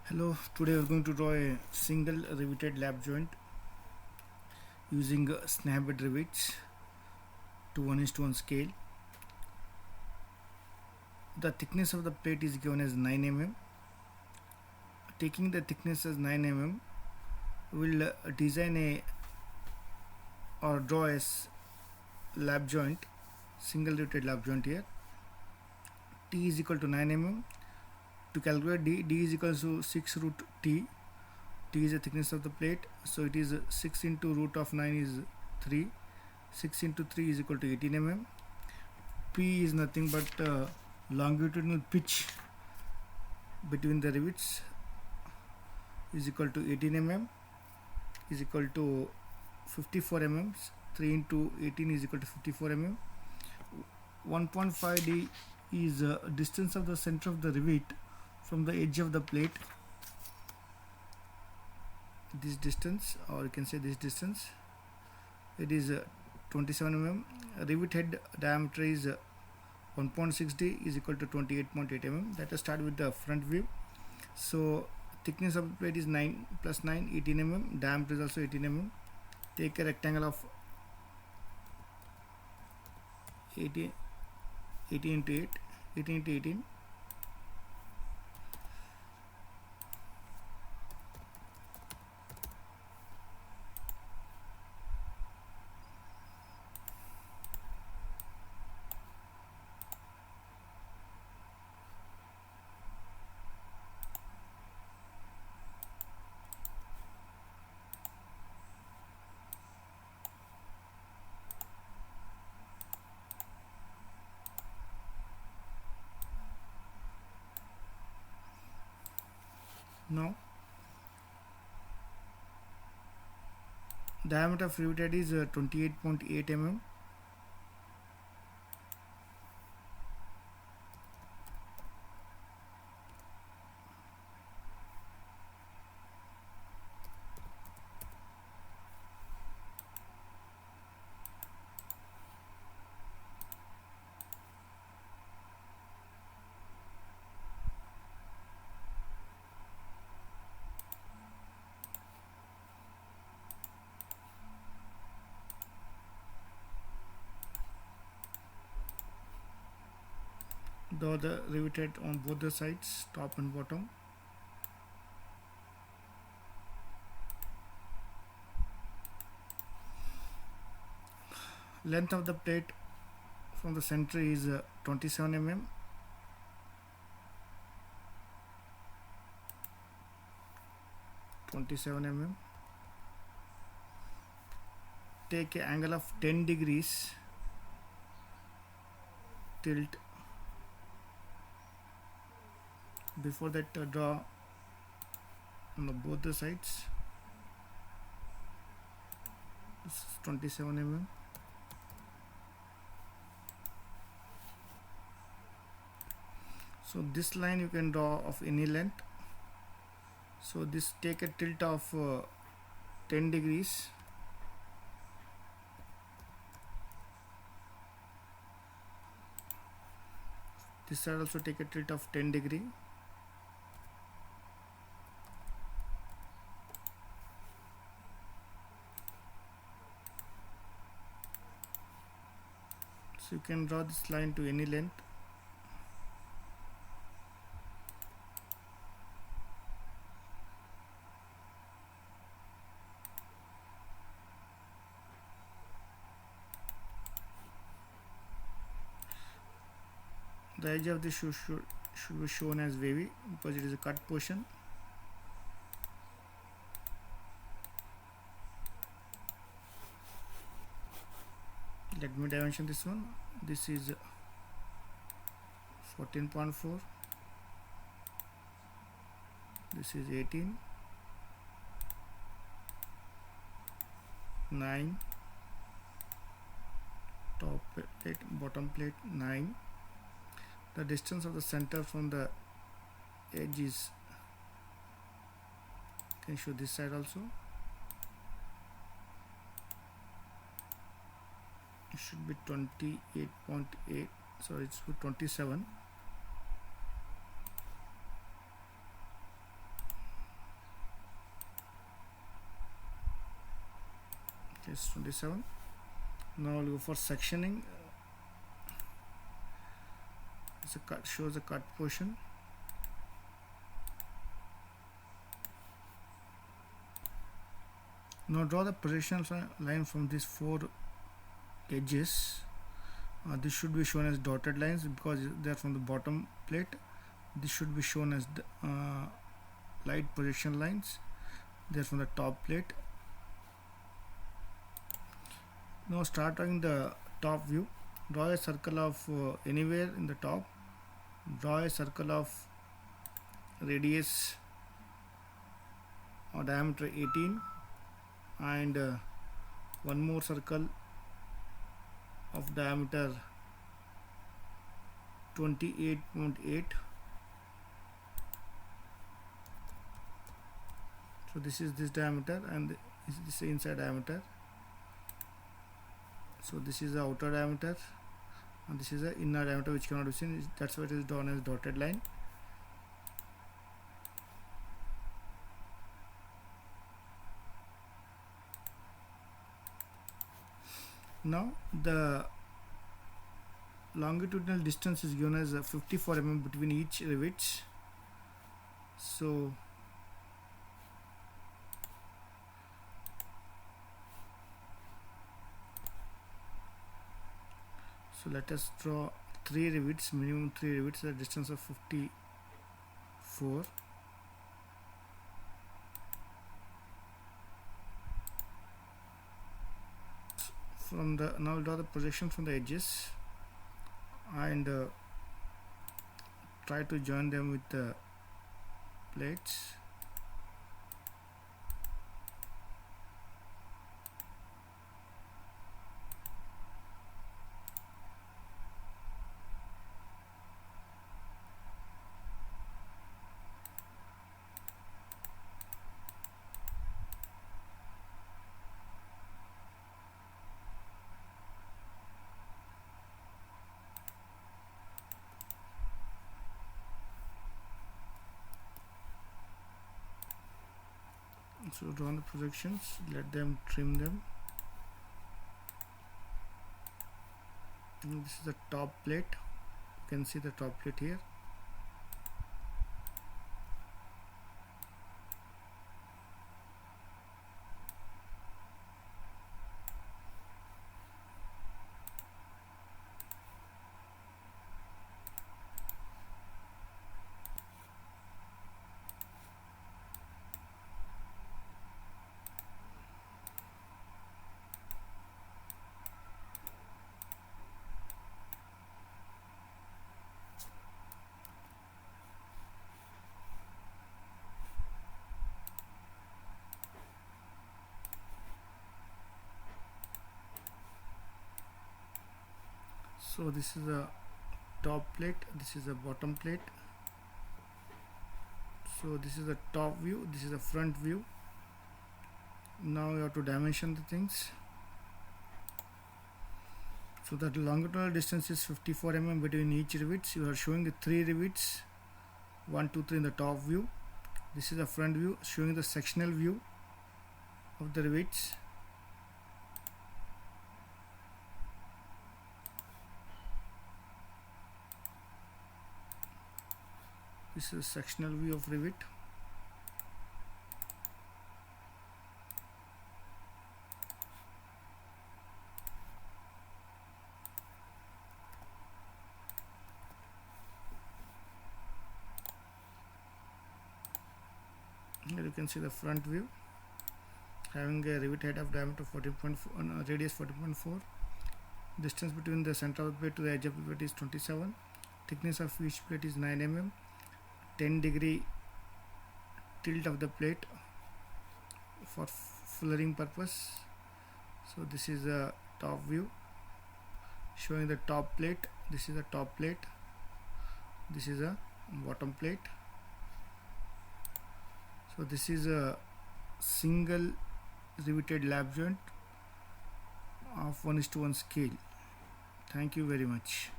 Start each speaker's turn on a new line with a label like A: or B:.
A: Hello, today we're going to draw a single riveted lap joint using snap-bed rivets to 1:1 scale. The thickness of the plate is given as 9 mm. Taking the thickness as 9 mm, we'll design a or draw a lap joint, single riveted lap joint here. T is equal to 9 mm. To calculate D is equal to 6 root T. T is the thickness of the plate, so it is 6 into root of 9 is 3. 6 into 3 is equal to 18 mm. P is nothing but longitudinal pitch between the rivets is equal to 18 mm is equal to 54 mm. 3 into 18 is equal to 54 mm. 1.5 D is distance of the center of the rivet from the edge of the plate. This distance, or you can say this distance, it is 27 mm. Rivet head diameter is 1.6 D is equal to 28.8 mm. Let us start with the front view. So thickness of the plate is 9 plus 9, 18 mm. Diameter is also 18 mm. Take a rectangle of 18 into 8, 18 into 18. Now diameter of riveted is 28.8 mm. Draw the riveted on both the sides, top and bottom. Length of the plate from the center is 27 mm. Take an angle of 10 degrees tilt. Before that, draw on both the sides. This is 27 mm. So this line you can draw of any length. So this, take a tilt of 10 degrees. This side also take a tilt of 10 degree. So you can draw this line to any length. The edge of this should be shown as wavy because it is a cut portion. Let me dimension this one. This is 14.4. This is 18. 9. Top plate, bottom plate 9. The distance of the center from the edge is, can show this side also. It should be 28.8, sorry, it's 27. is 27. Now I'll go for sectioning. It's a cut, shows a cut portion. Now draw the projection line from these four edges. This should be shown as dotted lines because they are from the bottom plate. This should be shown as light projection lines. They are from the top plate. Now start drawing the top view. Draw a circle of anywhere in the top. Draw a circle of radius or diameter 18 and one more circle of diameter 28.8. So this is this diameter and this is the inside diameter. So this is the outer diameter and this is the inner diameter which cannot be seen. That's why it is drawn as dotted line. Now the longitudinal distance is given as 54 mm between each rivets. So let us draw 3 rivets, minimum 3 rivets at a distance of 54. From the now draw the projection from the edges and try to join them with the plates. So draw the projections, let them trim them. And this is the top plate. You can see the top plate here. So this is the top plate, this is the bottom plate. So this is the top view, this is the front view. Now you have to dimension the things. So that longitudinal distance is 54 mm between each rivets. You are showing the 3 rivets, 1, 2, 3 in the top view. This is the front view showing the sectional view of the rivets. This is a sectional view of rivet. Here you can see the front view having a rivet head of diameter 14.4, radius 14.4. Distance between the center of the plate to the edge of the plate is 27. Thickness of each plate is 9 mm. 10-degree tilt of the plate for fullering purpose. So this is the top view showing the top plate. This is the top plate. This is a bottom plate. So this is a single riveted lap joint of 1:1 scale. Thank you very much.